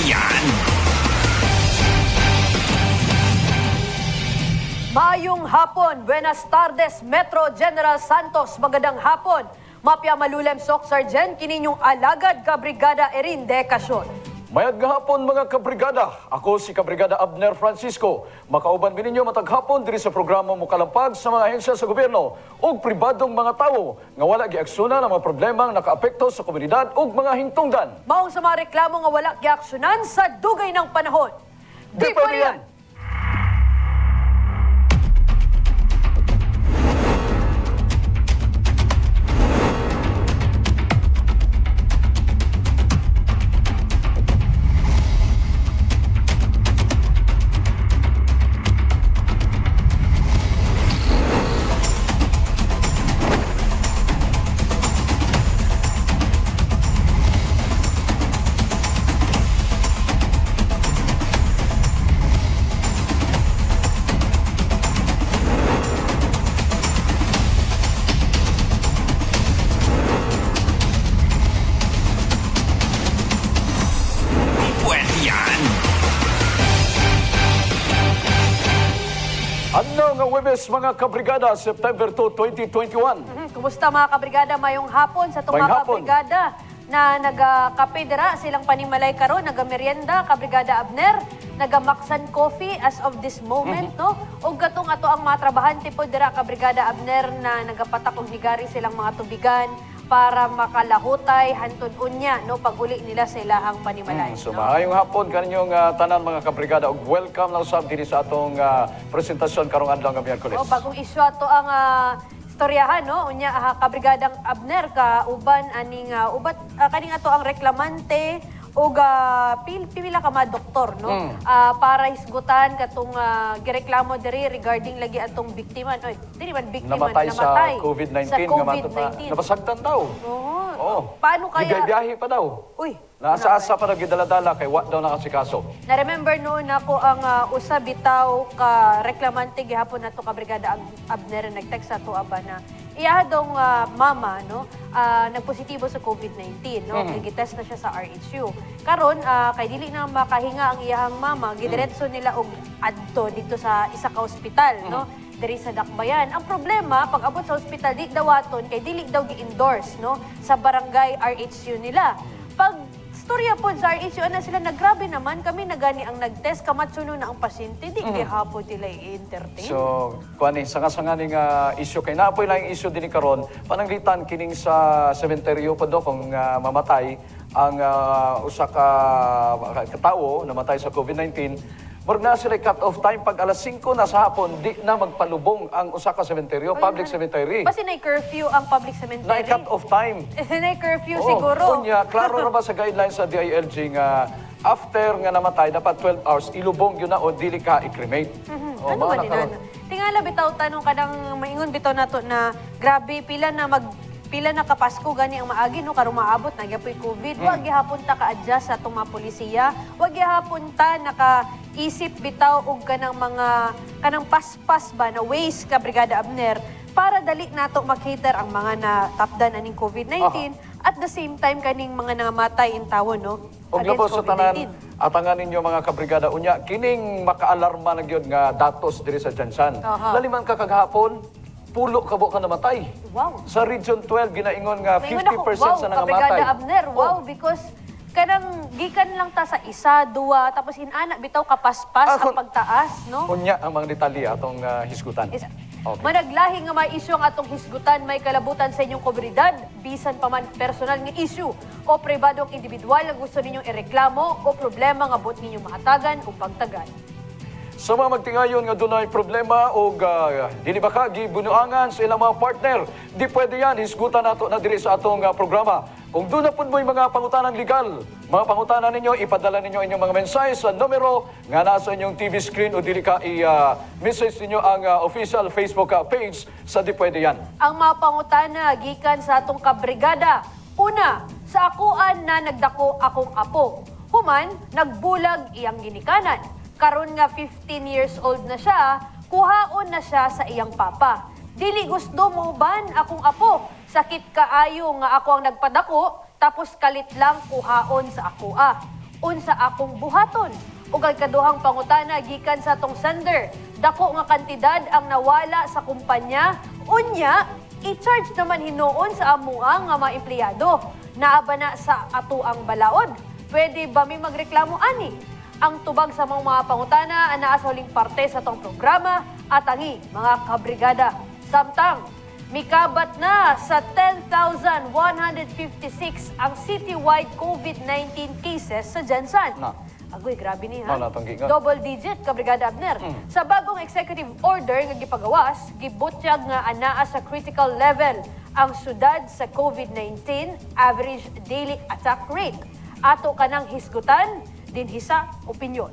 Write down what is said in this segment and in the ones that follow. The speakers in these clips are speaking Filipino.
yan! Maayong hapon, Buenas tardes, Metro General Santos, magandang hapon. Mapya Malulem Soc Sergeant, kininyong alagad Kabrigada Erin de Casyon. Mayad nga hapon mga kabrigada. Ako si Kabrigada Abner Francisco. Makauban bininyo matag hapon diri sa programa mo kalampag sa mga ahensya sa gobyerno ug pribadong mga tawo nga wala giaksyonan ang mga problemang nakaapekto sa komunidad ug mga hingtungdan. Maong sa mga reklamo nga wala giaksyonan sa dugay ng panahon. Di pwede yan! Di pwede yan! Ano nga Webes mga kabrigada, September 2, 2021. Kumusta mga kabrigada? Mayong hapon sa itong Mayong mga hapon. kabrigada na nagkapedra silang panimalay karon, nagamerienda, Kabrigada Abner, nagamaksan coffee as of this moment, no? O gatong ato ang mga trabahante po dira, Kabrigada Abner, na nagapatak og higari silang mga tubigan para makalahutay hantod unya, no, pag-uli nila sa ilahang panimalay. So no? maayong hapon kaninyong tanan mga kabrigada ug welcome lang sab diri sa atong presentasyon karong adlaw nga Miyerkules. O, bagong isyu ato ang istoryahan, no? Unya, Kabrigadang Abner, ka uban aning ubat kaning ato ang reklamante ug pila ka mga doktor, no? Para hisgutan katong gireklamo diri regarding lagi atong biktima, no? Dili man biktima, Namatay sa COVID-19 Sa nga COVID-19. napasagdan daw. Oo. Paano kaya? Biyahe pa daw. Uy. Naasa-asa pa nagidala-dala kay wa daw nakasikaso. Na-remember noon ako ang usa bitaw ka reklamante gihapon nato ka Brigada Abner nag-text sa tuwa ba na iya dong mama, no, nagpositibo sa COVID-19, no, gitest na siya sa RHU. Karon kay dili na makahinga ang iyahang mama, gidiretso nila og adto dito sa isa ka ospital, no, diri sa Dakbayan. Ang problema pag abot sa ospital di dawaton kay dili daw gi-endorse, no, sa barangay RHU nila. Pag storya po sa RHU na sila naggrabe naman kami nagani ang nagtest kamatsuno na ang pasyente di gihapon nila i-entertain. So, kuani sanga-sanga ning issue kay naapoy lang issue dinhi karon pananglitan kining sa sementeryo pa do kung mamatay ang usa ka tawo namatay sa COVID-19. Murag na sila cut-off time pag alas 5 na sa hapon, di na magpalubong ang usa ka sementeryo, public cemetery. Basta na-curfew ang public cemetery. Na cut-off time. Na-curfew Oo, siguro. Unya, klaro na ba sa guidelines sa DILG nga after nga namatay, dapat 12 hours, ilubong yun na o dili ka i-cremate. O, Ano mga man nakaroon. din? Tingala bitaw tanong kadang maingon bitaw nato na grabe pila na kapasko gani ang maagi no karon maabot na gyapon COVID. Wa gihapon ta ka-adjust sa itong mga polisiya. Wa gihapon ta nakaisip bitaw og kanang paspas ba na ways ka Brigada Abner para dali nato makita ang mga natapdan aning COVID-19 at the same time kaning mga nangamatay in tawon, no? Og labos sa tanan, atangan ninyo mga kabrigada unya, kining makaalarma na gyud nga datos diri sa Jansan. Laliman ka kaghapon, pulo kabo ka namatay. Wow. Sa Region 12 ginaingon nga 50% wow, sa nangamatay. Kabrigada Abner, wow, because kanang gikan lang ta sa isa, duwa, tapos inana bitaw kapaspas ang pagtaas, no? Unya ang mga detalye atong hisgutan. Okay. Managlahi nga may isyu ang atong hisgutan, may kalabutan sa inyong komunidad, bisan pa man personal nga isyu o pribadong individual nga gusto ninyong ireklamo o problema nga buot ninyong mahatagan o pagtagan. Sa mga magtingayon nga dunay problema o dili ba ka gibunuangan sa ilang mga partner, di pwede yan, hisgutan nato na diri sa atong programa. Kung doon na po mo'y mga pangutanan legal, mga pangutanan ninyo, ipadala ninyo inyong mga mensahe sa numero nga nasa inyong TV screen o dili ka i-message ninyo ang official Facebook page sa Di Pwede Yan. Ang mga pangutana gikan sa atong kabrigada. Una, sa akuan na nagdako akong apo. Human, nagbulag iyang ginikanan. Karon nga 15 years old na siya, kuhaon na siya sa iyang papa. Dili gusto mo ban akong apo. Sakit kaayo nga ako ang nagpadako, tapos kalit lang kuhaon sa ako. unsa akong buhaton. Ug ang kaduhang pangutana gikan sa atong sender, dako nga kantidad ang nawala sa kumpanya, unya i-charge naman hinuon sa amuang nga mga empleyado. Naaba na sa ato ang balaod. Pwede ba may magreklamo ani? Ang tubag sa mga pangutana anaa sa huling parte sa atong programa at angi mga kabrigada. Samtang mikabat na sa 10,156 ang citywide COVID-19 cases sa Jansan. Na. Agoy, grabe ni Na, ha? natanggi nga. Double digit, Kabrigada Abner. Sa bagong executive order nga gipagawas, gibutyag nga anaa sa critical level ang syudad sa COVID-19 average daily attack rate. Ato kanang hisgutan, dinhisa opinyon.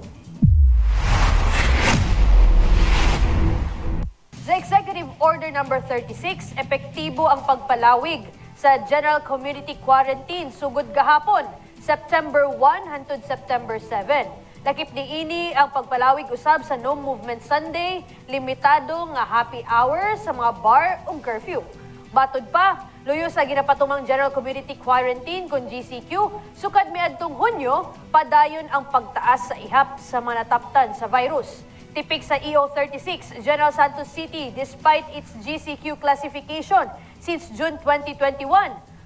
Sa Executive Order number 36, epektibo ang pagpalawig sa General Community Quarantine sugod gahapon, September 1 hangtod September 7. Lakip niini ang pagpalawig usab sa No Movement Sunday, limitado nga happy hour sa mga bar ug curfew. Batod pa, luyo sa ginapatumang General Community Quarantine kung GCQ, sukad miadtong Hunyo, padayon ang pagtaas sa ihap sa mga nataptan sa virus. Tipik sa EO36, General Santos City, despite its GCQ classification since June 2021,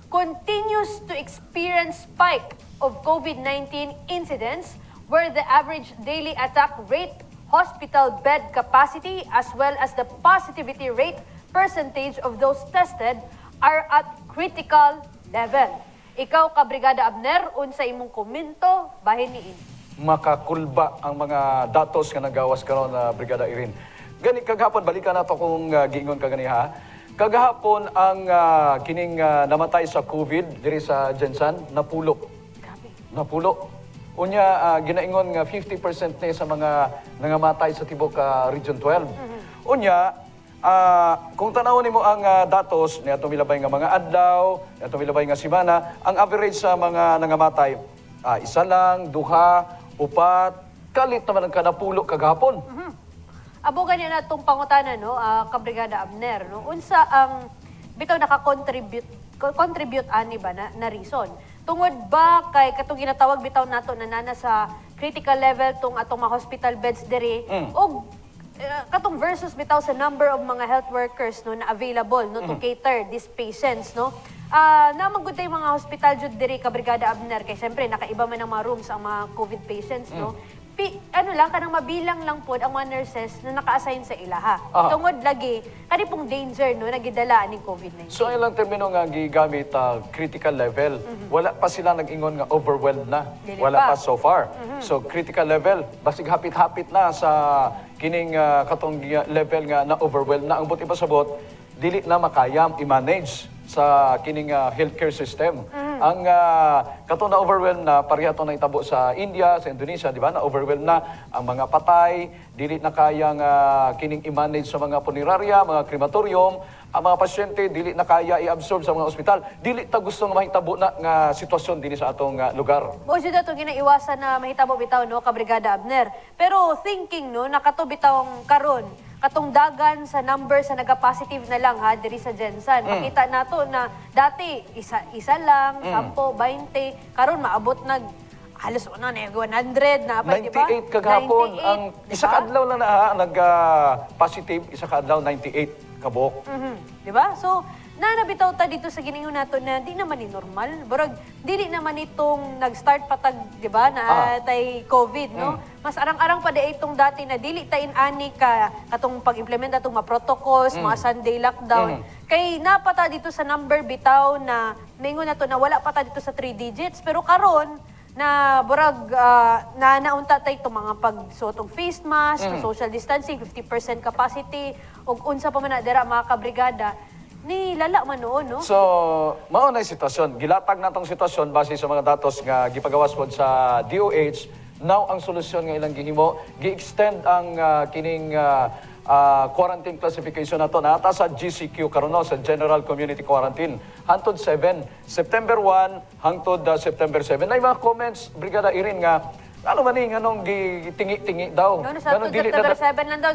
continues to experience spike of COVID-19 incidents where the average daily attack rate, hospital bed capacity, as well as the positivity rate percentage of those tested are at critical level. Ikaw, Kabrigada Abner, unsa imong komento, bahin niini. Makakulba ang mga datos nga nagawas karon na Brigada Irin. Gani kagahapon balikan nato kung giingon ka gani ha. Kagahapon ang kining namatay sa COVID diri sa Jensan napulo. Grabe. Napulo. Unya ginaingon nga 50% ni sa mga nangamatay sa tibok Region 12. Unya kung tanawon nimo ang datos ni atong milabay nga mga adlaw, ni atong milabay nga semana, ang average sa mga nangamatay isa lang, duha, upat, kalit naman ang kanapulo kagahapon. Abo ganyan na itong pangutana, no, Kabrigada Abner, no? Unsa ang bitaw naka-contribute ani ba na reason? Tungod ba kay katong ginatawag bitaw nato na nana sa critical level tong atong mga hospital beds diri o katong versus bitaw sa number of mga health workers no na available no to cater these patients, no? Namang good day mga hospital jud diri Kabrigada Abner kay siyempre nakaiba man ang mga rooms ang mga COVID patients, no? Ano lang kanang mabilang lang pod ang mga nurses na naka-assign sa ilaha. Tungod lagi kani pong danger no nagidala ning COVID-19. So ilang termino nga gigamit critical level. Wala pa sila nag-ingon nga overwhelmed na. Dili Wala pa. pa so far. So critical level basig hapit-hapit na sa kining katong level nga na overwhelmed na ang buti pasabot dili na makayam i-manage sa kining healthcare system. Ang katong na overwhelmed na pareha to na itabo sa India, sa Indonesia, di ba? Na overwhelmed na ang mga patay, dili na kayang kining i-manage sa mga punerarya, mga krematorium, ang mga pasyente dili na kaya i-absorb sa mga ospital. Dili ta gusto nga mahitabo na nga sitwasyon dinhi sa atong lugar. Mo jud ato ginaiwasan na mahitabo bitaw no Kabrigada Abner. Pero thinking no nakato bitawng karon katong dagan sa number sa naga-positive na lang ha diri sa Jensan. Makita nato na dati isa lang, 10, 20, karon maabot nag halos 100 na pa, di ba? 98 kagahapon 98, ang di isa ba? ka adlaw na nag positive, isa ka adlaw 98 kabuok. Di ba? So, nanabitaw ta dito sa giningon nato na di naman ni normal. Burag, dili naman itong nag-start patag, di ba, na tay COVID, no? Mas arang-arang pa itong dati na dili tayin ani ka katong pag-implement atong mga protocols, mga Sunday lockdown. Kay napata dito sa number bitaw na mingon nato na wala pa ta dito sa 3 digits, pero karon na burag na naunta tay itong mga pagsuot og face mask, social distancing, 50% capacity, ug unsa pa man na dira mga kabrigada, ni lala man noon, no? So, mao na sitwasyon. Gilatag natong sitwasyon base sa mga datos nga gipagawas pod sa DOH. Now ang solusyon nga ilang gihimo, gi-extend ang kining quarantine classification nato na ata sa GCQ karon no, sa General Community Quarantine hangtod 7 September 1 hangtod September 7. Nay mga comments Brigada Irin nga ano man ning anong gitingi-tingi daw. No, sa September 7 lang daw,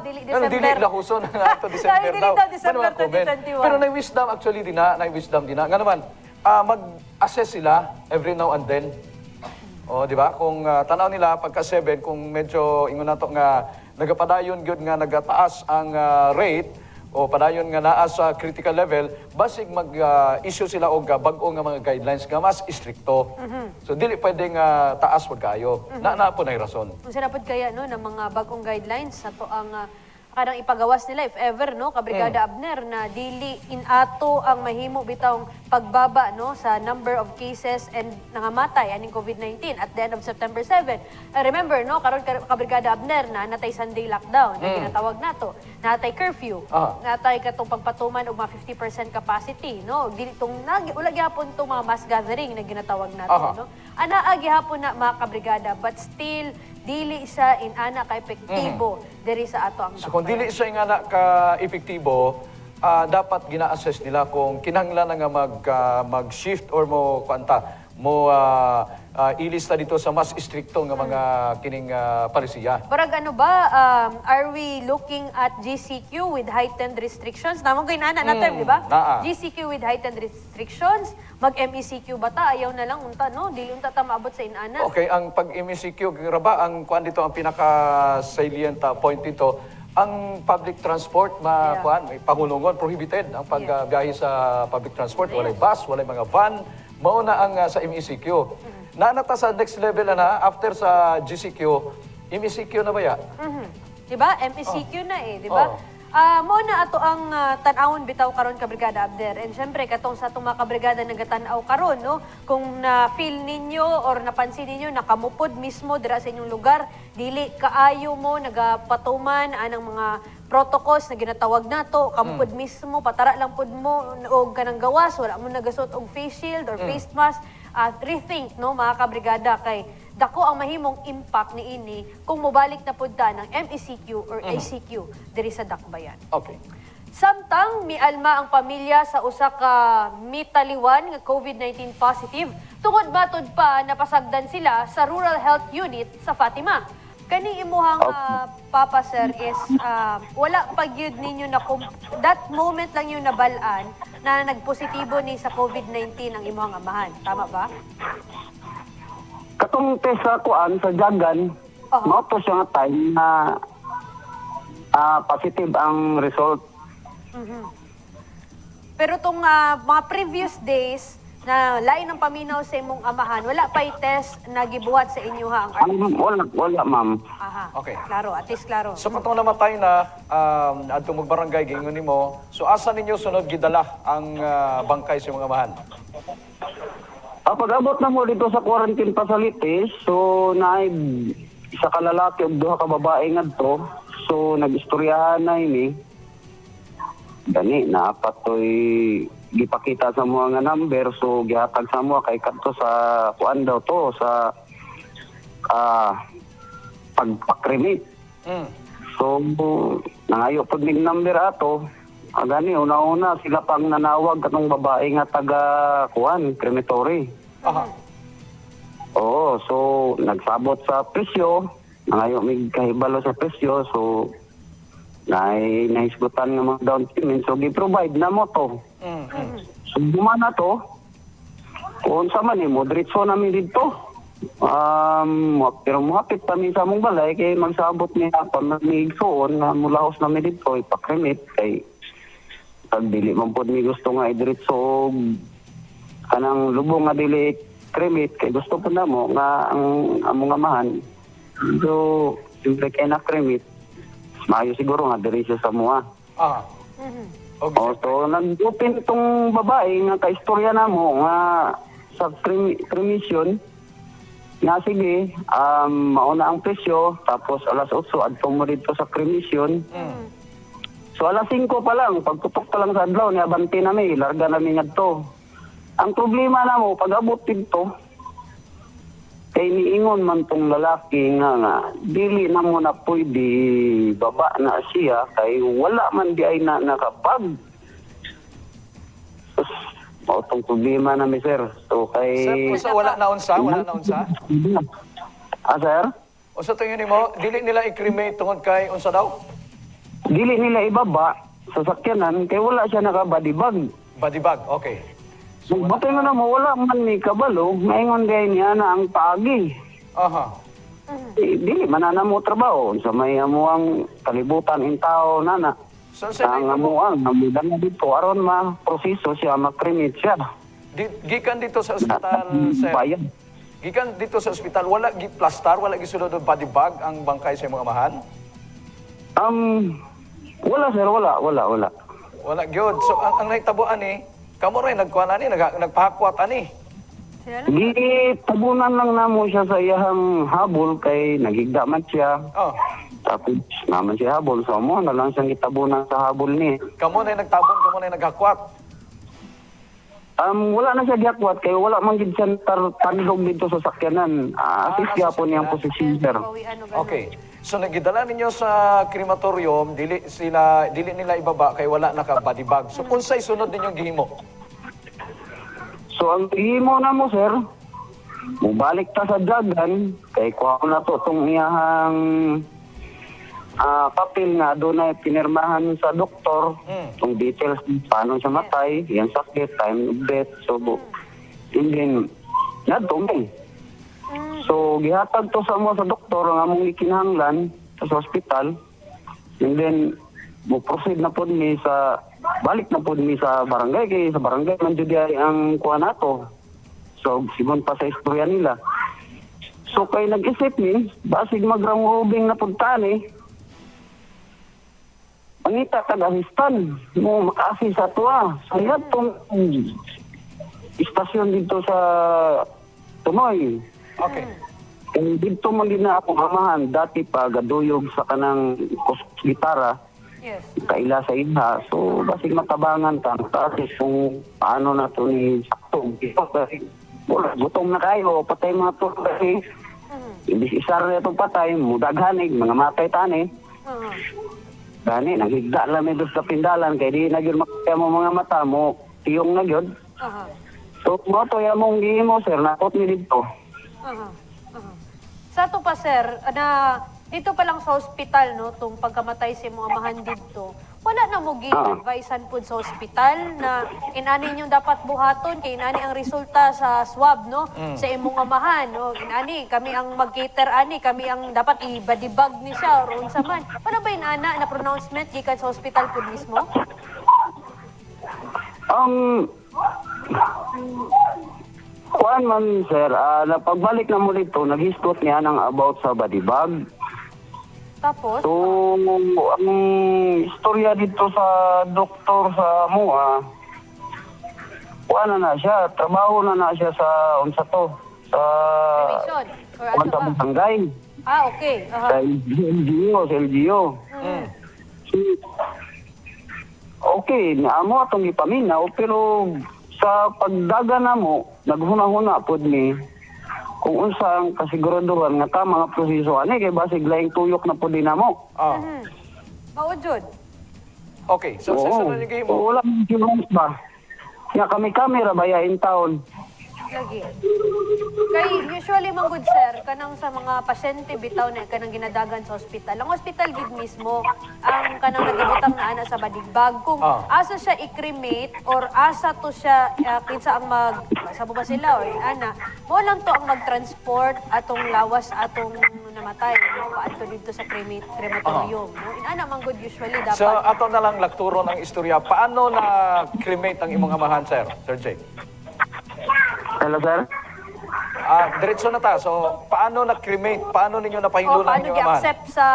dili December. Dili lahuson nga to December Dili daw. daw, December Ano mga comment? 2021. Pero na-wisdom actually din na, na-wisdom din na. Nga naman, mag-assess sila every now and then. O, di ba? Kung tanaw nila pagka 7, kung medyo ingon nato nga nagapadayon gyud nga nagataas ang rate o padayon nga naa sa critical level, basig mag-issue sila og bag-o nga mga guidelines nga mas istrikto. So dili pwedeng taas pag kayo. Na po na rason. Kung sinapod kaya no ng mga bagong guidelines sa to ang kanang ipagawas nila if ever no kabrigada Abner na dili inato ang mahimo bitawng pagbaba no sa number of cases and nangamatay aning COVID-19 at the end of September 7. Remember no karon kabrigada Abner na natay Sunday lockdown na ginatawag nato, natay curfew, natay katong pagpatuman og mga 50% capacity no dili tong wala gyapon tong mga mass gathering na ginatawag nato no. Anaa gihapon na mga kabrigada but still dili sa inana ka epektibo diri sa ato ang So kung dili siya nga na ka-epektibo, dapat gina-assess nila kung kinahanglan nga mag-shift or mo ilista dito sa mas istrikto nga mga kining palisiya. Parang ano ba, are we looking at GCQ with heightened restrictions? Namang kayo na term, di ba? GCQ with heightened restrictions, mag-MECQ ba ta? Ayaw na lang unta, no? Dili unta ta maabot sa inana. Okay, ang pag-MECQ, raba, ang kuan dito, ang pinaka-salient point dito, ang public transport, may pangulungon, prohibited ang pagbiyahe sa public transport. Walay bus, walay mga van, mauna ang sa MECQ. Naanata sa next level na, after sa GCQ, MECQ na ba ya? Diba? MECQ na eh, diba? Mo na ato ang tan-awon bitaw karon kabrigada Abder. And syempre katong sa itong mga kabrigada nagatanaw karon no, kung na-feel ninyo or napansin ninyo nakamupod mismo dira sa inyong lugar, dili kaayo mo nagapatuman anang mga protocols na ginatawag nato, kamupod mismo, patara lang pud mo og kanang gawas, wala mo nagasot og face shield or face mask. Rethink no mga kabrigada kay dako ang mahimong impact ni ini kung mobalik na pud ta ng MECQ or ACQ diri sa dakbayan. Okay. Samtang mialma ang pamilya sa usa ka mitaliwan nga COVID-19 positive, tungod matod pa napasagdan sila sa Rural Health Unit sa Fatima. Kani imuhang papa sir is wala pa gyud ninyo na that moment lang yung nabalaan na nagpositibo ni sa COVID-19 ang imuhang amahan. Tama ba? Katong test sa kuan sa Jagan, mao to siya nga time na positive ang result. Pero tong mga previous days na lain ng paminaw sa imong amahan, wala pa i-test na gibuhat sa inyo ha ang Wala ma'am. Aha. Okay. Klaro, at least klaro. So katong namatay na adto mo barangay gingon nimo, so asa ninyo sunod gidala ang bangkay sa mga amahan? Pag-abot na mo dito sa quarantine facilities, so naay isa ka lalaki ug duha ka babae ngadto. So nag-istoryahan na ini. Gani na patoy gipakita sa mga nga number, so gihatag sa mo kay kadto sa kuan daw to sa pagpakremit. So nangayo pud ning number ato. Gani una-una sila pang nanawag katong babae nga taga kuan crematory. Oo, so nagsabot sa presyo, nangayo mig kahibalo sa presyo, so naisgutan nga mga down payment, so gi-provide na mo to. So na to, kung sa man mo, diretso namin dito. Pero muhapit kami sa mong balay, kay magsabot niya pag nagmigsoon na mulahos namin dito, ipakremit, kay pag dili man po ni gusto nga idiretso kanang lubong nga dili kremit, kay gusto po na mo nga ang among amahan. So, siyempre kay na kremit, maayo siguro nga diretso sa mua. Okay. So, nag-open itong babae nga kaistorya na mo nga sa cremation nga sige, mauna ang presyo, tapos alas 8 adto mo dito sa cremation. So alas 5 pa lang, pagtutok pa lang sa adlaw, niabanti namin, larga namin ngadto. Ang problema na mo, pag abot dito, kay niingon man tong lalaki nga, dili na mo na pwede baba na siya, kay wala man di ay na nakapag. So, tong problema namin, sir. So, kay... Sir, wala na unsa? Sir? O sa tingin mo, dili nila i-cremate tungod kay unsa daw? Dili nila ibaba sa sakyanan kay wala siya naka-body bag. Body bag, okay. So, Buti nga na mo, wala man ni kabalo. Ngayon gaya niya na ang paagi. aha. Dili, manana mo trabaho. Sa may amuang kalibutan in tao, nana. So, sir, Ang amuang, namudan na dito. Aron ma-proseso siya, ma-cremate siya. gikan dito sa ospital, sir. Bayad. Gikan dito sa ospital, wala gi-plastar, wala gisulod og body bag ang bangkay sa imong amahan? Wala sir, wala. Wala gyud. So ang nahitabuan ni, kamo rin nagkuan ani, nagpahakwat ani. Sila lang. Tabunan lang namo siya sa iyahang habol kay nagigda man siya. Oh, Tapos naman siya habol. So mo na lang siyang itabunan sa habol ni. kamo na nagtabon, kamo na naghakwat. Wala na siya giakwat kay wala man gid siya tandog dito sa sakyanan. Assist siya po niyang posisyon sir. Pawian o ganun. Okay. So nagidala ninyo sa krematorium, dili nila ibaba kay wala naka body bag. So unsay sunod ninyong gihimo? So ang himo na mo sir, mubalik ta sa dagan kay kuha ko na to tong iyahang papel nga doon ay pinirmahan sa doktor tong details paano siya matay, yung sakit, time of death. So and then nadumi. So gihatag to sa mo sa doktor nga among ikinahanglan sa hospital. And then mo proceed na pod mi sa balik na pod mi sa barangay kay sa barangay man jud ay ang kuha nato. So sigon pa sa istorya nila. So kay nag-isip ni basig magramubing na pud tani. Pangita taga-asistan mo makaasi sa tuwa. So yan tong istasyon dito sa Tunoy. Okay. Dito man din na akong amahan. Dati pa gaduyog sa kanang gitara. Yes. Kaila sa iha. So basig matabangan ta. Kasi kung paano na to ni Sakto. Kasi wala, gutom na kayo. Patay mga to. Kasi hindi isar na itong patay. Mudaghanig. Mga matay tani. Gani, naghigda lang may sa pindalan kay di na gyud makaya mo mga mata mo tiyong na gyud. So mo to ya mong gihimo sir nakot ni dito. Sa to pa sir, na dito pa lang sa ospital no, tung pagkamatay si mga amahan dito, wala na mo gi-advisean pud sa ospital na inani niyo dapat buhaton kay inani ang resulta sa swab no sa imong amahan no, inani kami ang mag-cater ani, kami ang dapat ibadibag ni siya or unsa man. Wala ba inana na pronouncement gikan sa ospital pud mismo? Kuan man sir, na pagbalik na mo dito naghisgot niya ng about sa body bag. Tapos So ang istorya dito sa doktor sa MUA, kuan na siya, trabaho na siya sa unsa to sa cremation or kuan ano sa ba? barangay. Okay. Sa LGU. Okay, naamo atong ipaminaw pero sa pagdaga na mo, naghuna-huna pod ni kung unsa ang kasiguraduhan nga ta mga proseso ani kay basig laing tuyok na pod dinamo. Mao jud. Okay. So sa sunod niyo gihimo. Wala man gyud ba. Nga kami kamera bayain taon. Lagi. Kay usually man good sir, kanang sa mga pasyente bitaw na kanang ginadagan sa ospital. Ang ospital gid mismo ang kanang nagibutang na ana sa badigbag kung asa siya i-cremate or asa to siya kinsa ang sabo ba sila or ana. Mo lang to ang mag-transport atong lawas atong namatay no paadto dito sa crematorium no. Inana man good usually dapat. So ato na lang lakturon ang istorya. Paano na cremate ang imong amahan, sir? Sir Jay. Hello sir. Diretso na ta. So paano na cremate? Paano ninyo napahinulan paano ang inyong amahan? gi-accept sa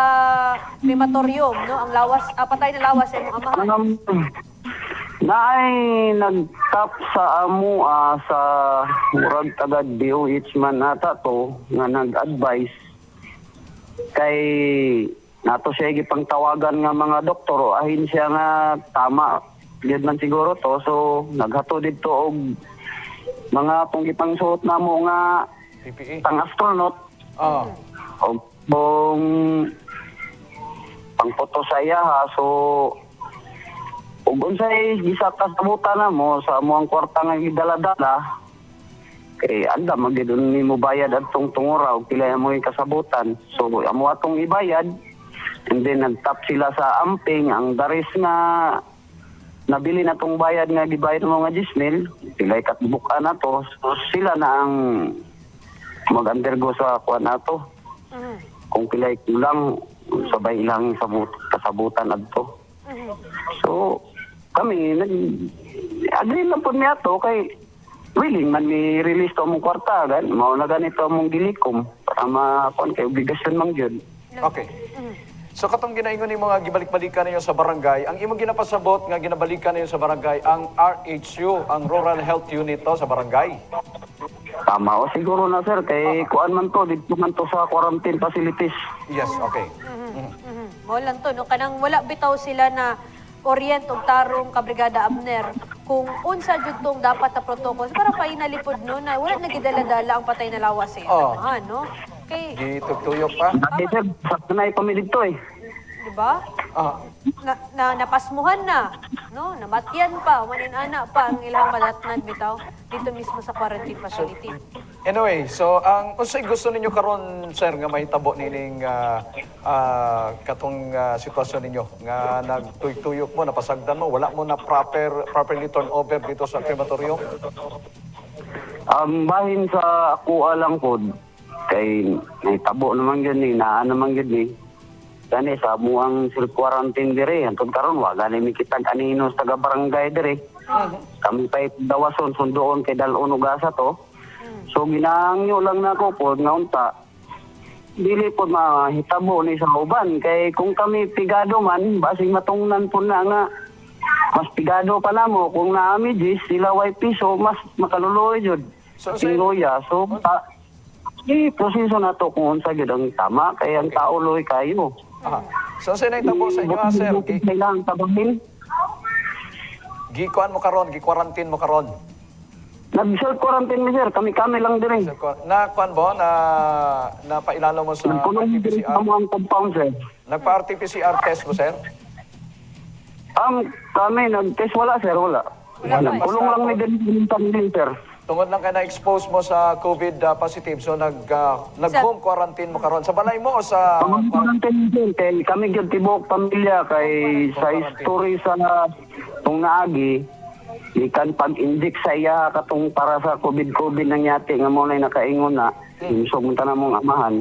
crematorium no ang lawas patay na lawas sa imong amahan. Naay nagtap sa amo sa murag taga DOH man ata to nga nag-advise kay nato siya gipang tawagan nga mga doktor o ahin siya nga tama gid man siguro to so naghato dito og mga tong gipang suot namo nga PPE. pang astronaut og bong pang photo sa iya ha so ug unsay gisakasabutan namo sa amo ang kwarta nga gidala-dala kay anda magidon nimo bayad adtong tungora og pila mo kasabutan so amo atong ibayad and then nagtap sila sa amping ang daris nga nabili na tong bayad nga gibayad mo nga 10,000, sila ikatbukan na to. So sila na ang mag-undergo sa kuan na to. Kung pilay kulang, sabay ilang kasabutan adto. So kami agree lang po niya to kay willing man mi release to mong kwarta gan mao na ganito mong gilikom para ma-kon kay obligasyon man gyud. Okay. So katong ginaingon ni mga gibalik-balikan ninyo sa barangay, ang imong ginapasabot nga ginabalikan ninyo sa barangay ang RHU, ang Rural Health Unit to sa barangay. Tama o siguro na sir kay kuan man to dito man to sa quarantine facilities. Yes, okay. Mao lang to no kanang wala bitaw sila na orient og tarong ka Brigada Abner kung unsa jud tong dapat na protocol para pa inalipod no na wala nagidala-dala ang patay na lawas eh. No? Kay Gitugtuyok pa. Dati sir, sakto na ipamili dito eh. di ba? Napasmuhan na, no? Namatyan pa, manin-ana pa ang ilang madatnan bitaw dito mismo sa quarantine facility. Anyway, so ang unsay gusto ninyo karon sir nga mahitabo nining katong sitwasyon ninyo nga nagtuyok mo, napasagdan mo, wala mo na properly turn over dito sa krematorium? Bahin sa kuha lang po, kay nahitabo naman yun eh, naan naman yun eh. Gani sa buang self-quarantine dire, antod karon wa gani mi kitag kanino sa taga barangay dire. Kami pa dawason sundoon kay dalon ug asa to. So ginangyo lang nako po nga unta. Dili po mahitabo ni sa uban kay kung kami pigado man basig matungnan po na nga mas pigado pa namo kung naami dis sila way piso mas makaluluoy jud. So, Luya. So proseso na to kung unsa gyud ang tama kay ang tao loy kayo. So sa nahitabo sa inyo sir, Kailangan tabahin. gikuan mo karon, gi-quarantine mo karon. Nag-self-quarantine mi sir, kami lang din. Na kuan bo na napailalo mo sa Nagkulong din RT-PCR. ang compound sir. Nagpa-RT-PCR test mo sir? Kami nag-test wala sir, wala. Wala pa. Kulong lang mi din sir. Tungod lang kay na-expose mo sa COVID positive, so nag-home quarantine mo karon sa balay mo o sa Quarantine din kay kami gyud tibok pamilya kay sa history sa tong naagi ikan pag-inject sa iya katong para sa COVID nangyati nga mo na nakaingon na insog mo na mong amahan.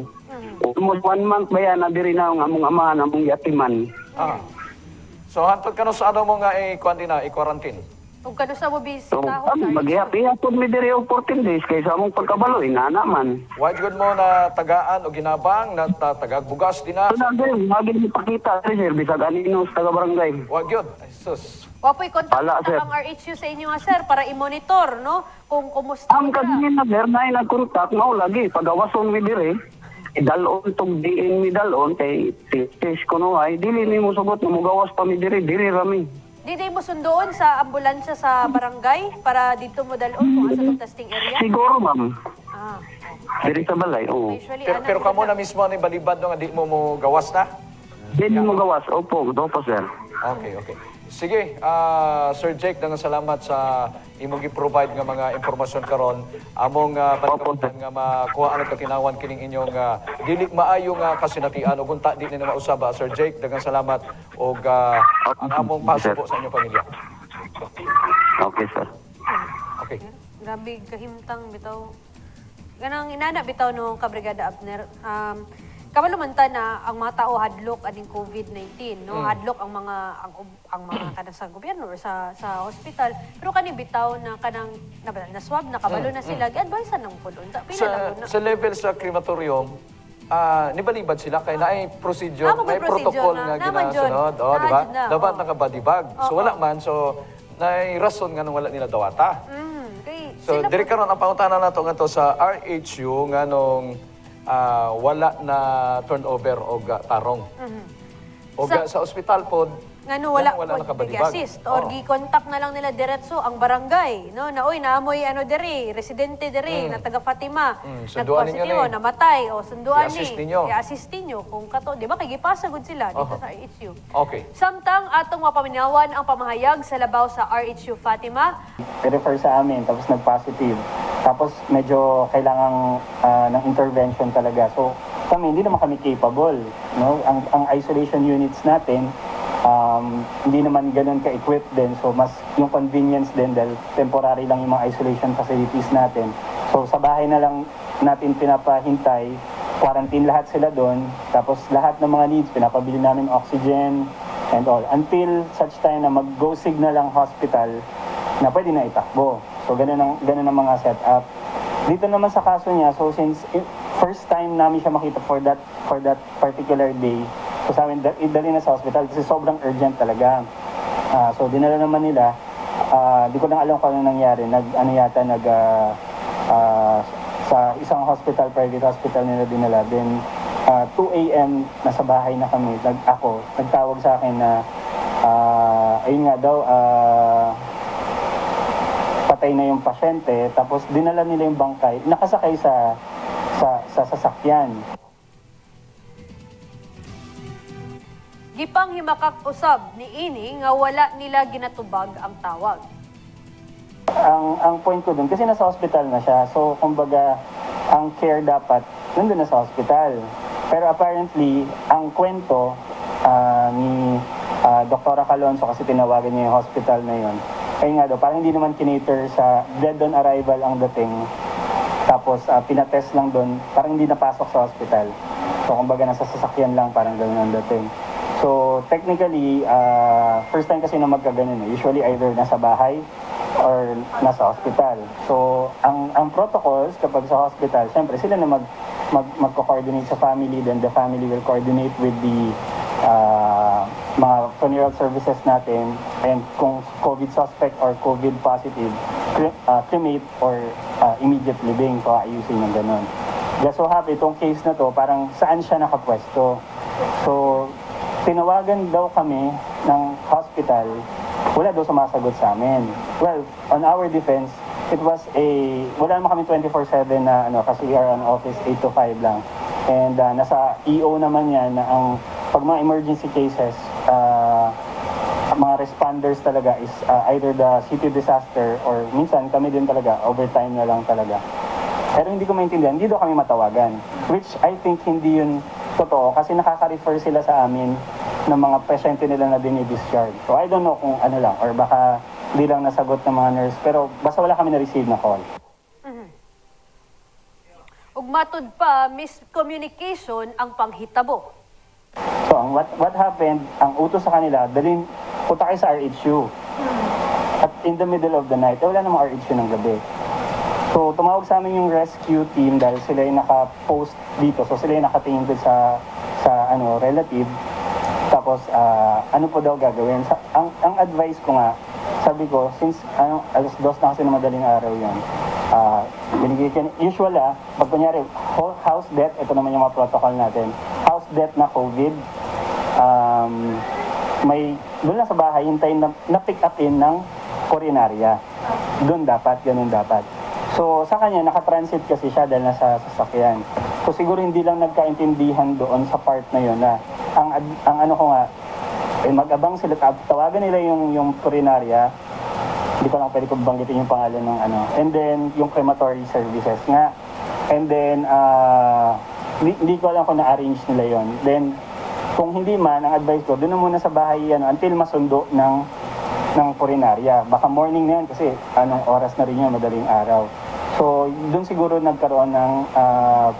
Almost 1 month ba yan na diri na ang among amahan among yatiman. So hantod ka no sa ano mo nga i-quarantine? Kung kano sa mo So bisita kami mag-ihap-ihapon mi diri og 14 days kay sa among pagkabalo inana man. Why good mo na tagaan o ginabang na tagag bugas din na? So nandun, magin ipakita sir bisag anino sa taga barangay. Wag yun. Ay, sus. Wapoy kontak Wala, sir. ang RHU sa inyo nga sir para i-monitor no kung kumusta Ang ka. kanina sir na nagkontak mao lagi pagawason mi diri. Idalon tong diin mi dalon kay test ko no ay dili ni mo sugot na mugawas pa mi diri rami. Di mo sundoon sa ambulansya sa barangay para dito mo dalon kung asa tong testing area? Siguro ma'am, Ah. diri sa balay. Oo. Usually, Pero kamo na mismo ni balibad no nga di mo gawas na? Dili mo gawas. Opo, dopo sir. Okay. Sige, Sir Jake, dangan salamat sa imong gi-provide nga mga impormasyon karon. Among balikamutan nga makuha ang katinawan kining inyong dili maayo nga kasinatian ug unta di na mausaba. Sir Jake, dangan salamat og ang among pasubo sa inyong pamilya. Okay sir. Okay. Grabe kahimtang bitaw. Ganang inana bitaw no Kabrigada Abner. Kamalumanta na ang mga tao hadlok aning COVID-19 no hadlok ang mga kanang sa gobyerno or sa hospital pero kani bitaw na kanang na swab na kabalo na sila gi-advise ng pulon pila na Sa level sa crematorium, nibalibad sila kay naay procedure, May may protocol procedure nga na. Naman yun. ginasunod, di ba? Na. Dapat naka-body bag. So wala man, so naay rason nga nung wala nila dawata. Okay. So diri karon ang pangutana nato ngadto sa RHU nganong wala na turnover og tarong. Og sa ospital pod Ngano wala nakabalibag. assist or gi-contact na lang nila diretso ang barangay no na oy naamoy diri residente diri na taga Fatima sunduan ninyo nagpositibo ni. namatay o sunduan I-assist ni ninyo. i-assist ninyo kung kato di ba kay gipasa gud sila dito sa RHU. Okay. Samtang atong mapaminawan ang pamahayag sa labaw sa RHU Fatima. I-refer sa amin, tapos nag-positive. Tapos medyo kailangan ng intervention talaga. So kami, hindi naman kami capable. No? Ang isolation units natin, hindi naman ganun ka-equipped din. So mas yung convenience din dahil temporary lang yung mga isolation facilities natin. So sa bahay na lang natin pinapahintay, quarantine lahat sila doon. Tapos lahat ng mga needs, pinapabili namin oxygen and all. Until such time na mag-go signal ang hospital na pwede na itakbo. So ganun ang mga setup. Dito naman sa kaso niya, so since first time namin siya makita for that particular day, so sa amin, idali na sa hospital kasi sobrang urgent talaga. So dinala naman nila, di ko lang alam kung ano nangyari, sa isang hospital, private hospital nila dinala. Then 2 a.m. nasa bahay na kami, nagtawag sa akin na ayun nga daw, patay na yung pasyente, tapos dinala nila yung bangkay, nakasakay sa sasakyan. Gipang himakak usab ni ini nga wala nila ginatubag ang tawag. Ang point ko dun, kasi nasa hospital na siya, so kumbaga, ang care dapat nandun na sa hospital. Pero apparently, ang kwento ni Dr. Calonzo, kasi tinawagan niya yung hospital na yun, ay nga daw, parang hindi naman kinater sa dead on arrival ang dating. Tapos pinatest lang doon, parang hindi napasok sa hospital. So kumbaga nasa sasakyan lang, parang gano'n ang dating. So technically, first time kasi na magkaganon. Usually either nasa bahay or nasa hospital. So ang protocols kapag sa hospital, siyempre sila na magko-coordinate sa family, then the family will coordinate with the mga funeral services natin, and kung COVID suspect or COVID positive, cremate or immediate living, so ayusin yung ganun. Just so happy, itong case na to, parang saan siya nakapwesto. So, tinawagan daw kami ng hospital, wala daw sumasagot sa amin. Well, on our defense, it was wala naman kami 24/7 na kasi we are on office 8 to 5 lang. And nasa EO naman yan na pag mga emergency cases, mga responders talaga is either the city disaster or minsan kami din talaga, overtime na lang talaga. Pero hindi ko maintindihan, hindi daw kami matawagan. Which I think hindi yun totoo kasi nakaka-refer sila sa amin ng mga pasyente nila na dini-discharge. So I don't know kung ano lang, or baka hindi lang nasagot ng mga nurse, pero basta wala kami na-receive na call. Ug matud pa, miscommunication ang panghitabo. So, what happened, ang utos sa kanila, punta kayo sa RHU. At in the middle of the night, wala namang RHU ng gabi. So, tumawag sa amin yung rescue team dahil sila yung naka-post dito. So, sila yung nakatingin doon sa relative. Tapos, ano po daw gagawin? Ang advice ko nga, sabi ko, since alas 2 na kasi na madaling araw yun, usual pag kunyari, house death, ito naman yung mga protocol natin, house death na COVID, doon lang sa bahay, hintayin na pick up in ng coronaria. Doon dapat, ganun dapat. So, sa kanya, nakatransit kasi siya dahil nasa sasakyan. So, siguro hindi lang nagkaintindihan doon sa part na yun na, ang ano ko nga, mag-abang sila, tawagan nila yung coronaria, hindi ko lang pwede ko banggitin yung pangalan ng and then yung crematory services nga, and then hindi ko alam kung na-arrange nila yon. Then kung hindi man, ang advice ko doon na muna sa bahay until masundo ng coronaria. Baka morning na yan kasi anong oras na rin yun, madaling araw. So doon siguro nagkaroon ng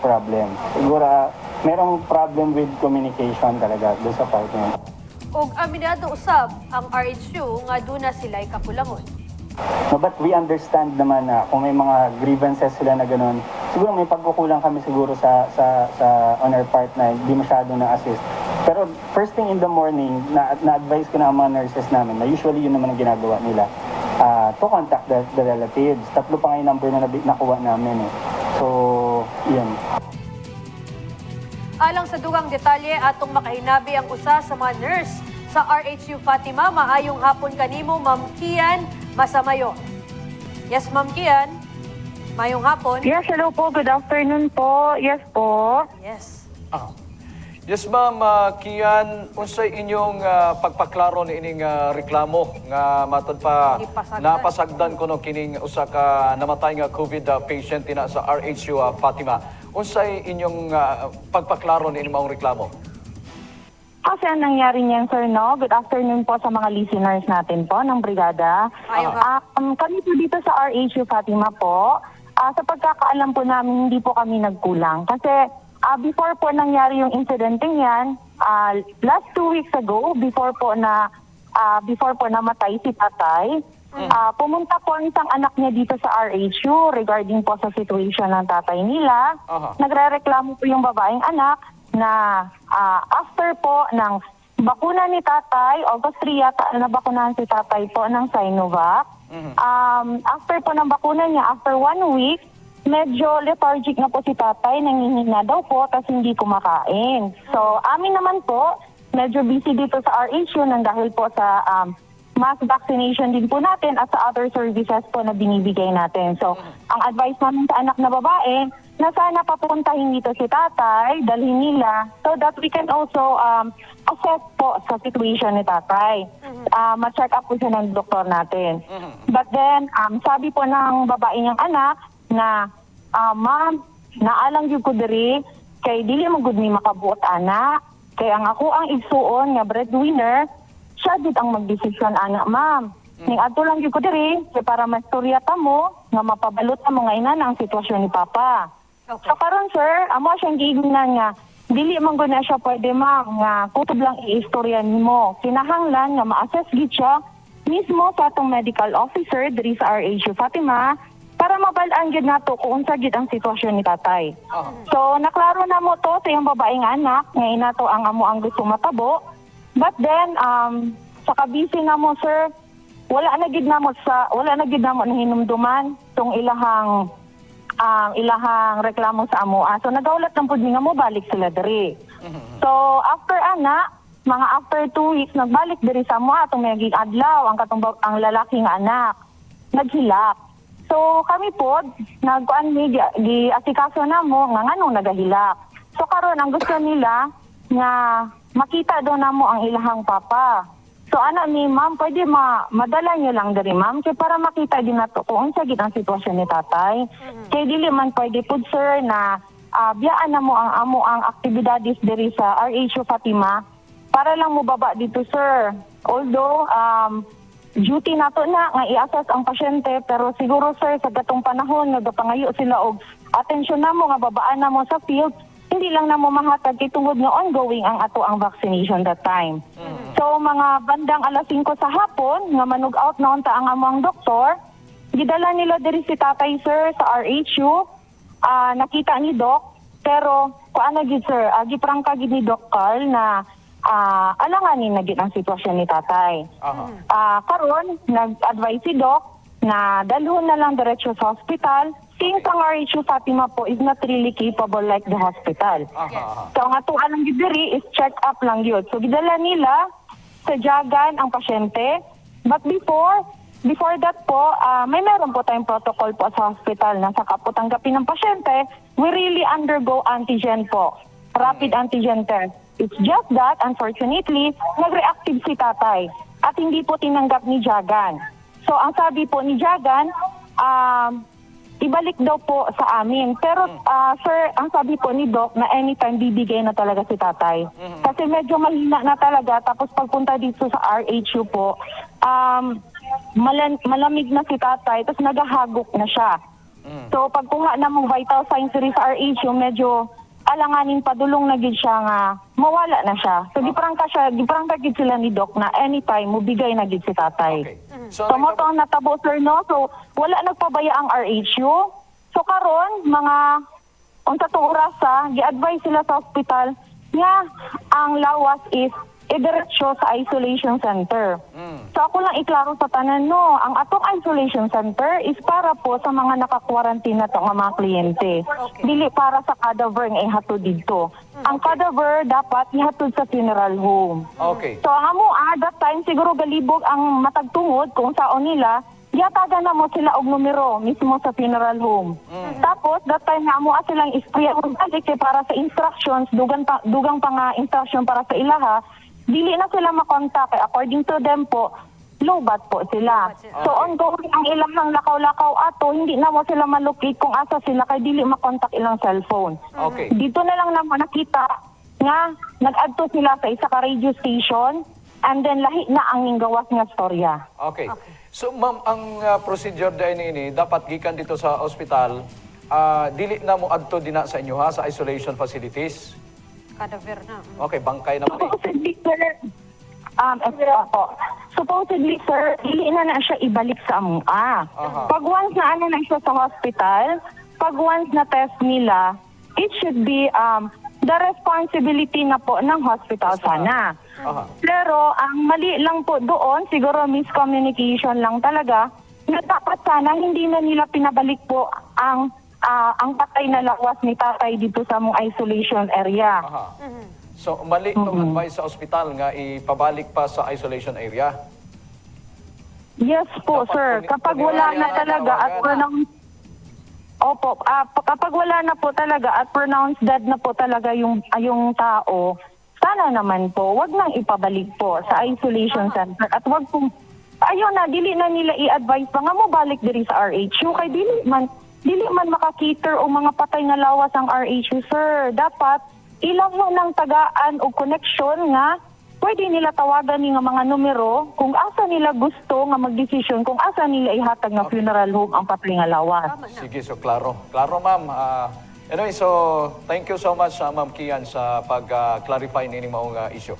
problem. Siguro merong problem with communication talaga doon sa part na yun. Ug aminado usab ang RHU nga duna sila'y kakulangon. No, but we understand naman na kung may mga grievances sila na gano'n, siguro may pagkukulang kami siguro sa on our part na hindi masyado na-assist. Pero first thing in the morning, na-advise ko na ang mga nurses namin, na usually yun naman ang ginagawa nila, to contact the relatives. 3 pa nga yung number na nakuha namin eh. So, yun. Alang sa dugang detalye atong makahinabi ang usa sa mga nurse sa RHU Fatima, maayong hapon kanimo, Ma'am Kian Masamayo. Yes, Ma'am Kian. Mayong hapon. Yes, hello po. Good afternoon po. Yes po. Yes. Yes, Ma'am Kian, unsay inyong pagpaklaro ni ining reklamo nga matod pa Ipasagdan. napasagdan ko no kining usa ka namatay nga COVID patient ina sa RHU Fatima. Unsay inyong pagpaklaro ni inyong reklamo? As kasi ang nangyari niyan, sir, no? Good afternoon po sa mga listeners natin po ng brigada. Ayaw Kami po dito sa RHU Fatima po, sa pagkakaalam po namin, hindi po kami nagkulang. Kasi before po nangyari yung incident yan, last 2 weeks ago, before po namatay si tatay, pumunta po ang isang anak niya dito sa RHU regarding po sa situation ng tatay nila. Nagrereklamo po yung babaeng anak na after po ng bakuna ni tatay, August 3 yata nabakunahan si tatay po ng Sinovac. After po ng bakuna niya, after 1 week, medyo lethargic na po si tatay, nangihina daw po kasi hindi kumakain. So amin naman po, medyo busy dito sa RHU nang dahil po sa mass vaccination din po natin at sa other services po na binibigay natin. So, ang advice namin sa anak na babae, na sana papuntahin dito si tatay, dalhin nila, so that we can also assess po sa situation ni tatay. Ma-check up po siya ng doktor natin. But then, sabi po ng babae niyang anak na, ma'am, naalang yung ko diri, kay dili mo gud ni makabuot anak, kaya ang ako ang igsuon nga breadwinner, siya din ang magdesisyon, anak, ma'am. Ning adto lang gyud ko diri kay para mastorya ta mo nga mapabalot ta mo nga ina ang sitwasyon ni papa. Okay. So karon sir, amo siyang giingnan nga dili man gud na siya pwede, ma'am, nga kutob lang iistorya nimo. Kinahanglan nga ma-assess gid siya mismo sa atong medical officer diri sa RHU Fatima para mabal-an gid nato kung unsa gid ang sitwasyon ni tatay. So naklaro na mo to sa iyong babaeng anak nga ina to ang amo ang gusto matabo. But then, sa kabisi na mo, sir, wala na gid na mo na hinumduman tong ilahang reklamo sa amo. So nagaulat lang pud mi nga mo balik sila diri. So after mga after 2 weeks nagbalik diri sa amo atong maging adlaw ang lalaking anak naghilak. So kami po nagkuan gi asikaso na mo nga nganong nagahilak. So karon ang gusto nila nga makita daw namo ang ilahang papa. So anak ni ma'am, pwede madala niyo lang diri ma'am kay para makita din nato kung unsa gid ang sitwasyon ni tatay. Kay dili man pwede pud sir na biyaan namo ang amo ang aktibidades diri sa RHU Fatima para lang mo baba dito sir. Although duty nato na nga i-assess ang pasyente, pero siguro sir sa gatong panahon nga gapangayo sila og atensyon namo nga babaan namo sa field, hindi lang na mo mahatag kay tungod nga ongoing ang ato ang vaccination that time. So mga bandang alas 5 sa hapon nga manug-out na unta ang among doktor, gidala nila diri si tatay sir sa RHU. Nakita ni doc, pero kuana gid sir, giprangka gid ni Doc Carl na alanganin na gid ang sitwasyon ni tatay. Karon nag-advise si doc na dalhon na lang diretso sa hospital. Since ang RHU Fatima po is not really capable like the hospital. So ang ato alang gid diri is check up lang yun. So gidala nila sa Jagan ang pasyente. But before that po, may meron po tayong protocol po sa hospital na saka po tanggapin ng pasyente, we really undergo antigen po. Rapid antigen test. It's just that, unfortunately, nag-reactive si tatay at hindi po tinanggap ni Jagan. So ang sabi po ni Jagan, ibalik daw po sa amin. Pero sir, ang sabi po ni Doc na anytime bibigay na talaga si tatay. Kasi medyo mahina na talaga. Tapos pagpunta dito sa RHU po, malamig na si tatay. Tapos nagahagok na siya. So pagkuha na mong vital signs diri sa RHU, medyo alanganin padulong na gid siya nga mawala na siya. So giprangka gid sila ni Doc na anytime mubigay na gid si tatay. Okay. So mo to natabo sir no. So wala nagpabaya ang RHU. So karon mga unsa tong oras gi-advise sila sa hospital nga ang lawas is idiretso sa isolation center. So ako lang iklaro sa tanan no, ang atong isolation center is para po sa mga naka-quarantine na to nga mga kliyente. Dili para sa cadaver nga ihatod dito. Ang cadaver dapat ihatod sa funeral home. Okay. So ang amo that time siguro galibog ang matagtungod kung saon nila, yatagan na mo sila og numero mismo sa funeral home. Tapos that time nga amo silang ispriya balik para sa instructions, dugang pa nga instruction para sa ilaha. Dili na sila makontak. According to them po, low-bat po sila. So ongoing ang ilang lakaw-lakaw ato, hindi na mo sila malocate kung asa sila kay dili makontak ilang cellphone. Okay. Dito na lang naman nakita nga nag-adto sila sa isa ka radio station and then lahi na ang gawas nga storya. Okay. So, ma'am, ang procedure dahil ini, dapat gikan dito sa ospital, dili na mo adto dina sa inyo ha, sa isolation facilities. Cadaver na. Okay, bangkay naman eh. Supposedly, sir, supposedly, sir, dili na siya ibalik sa among Aha. Pag once na ano na siya sa hospital, pag once na test nila, it should be the responsibility na po ng hospital sana. Aha. Pero ang mali lang po doon, siguro miscommunication lang talaga, na dapat sana hindi na nila pinabalik po ang patay na lawas ni tatay dito sa mong isolation area. Aha. So, mali itong advice sa ospital nga ipabalik pa sa isolation area. Yes po, Dapat sir. Kapag wala na talaga at pronounced kapag wala na po talaga at pronounced dead na po talaga yung tao, sana naman po, wag nang ipabalik po sa isolation center at wag po, ayun na, dili na nila i-advise pa nga mo balik diri sa RHU kay dili man makakiter o mga patay na lawas ang RHU, sir. Dapat ilang mo ng tagaan o connection nga pwede nila tawagan ni nga mga numero kung asa nila gusto nga magdesisyon kung asa nila ihatag nga funeral home ang patay nga lawas. Tama na. Sige, so klaro. Klaro, ma'am. Anyway, so thank you so much, Ma'am Kian, sa pag-clarify nini maong issue.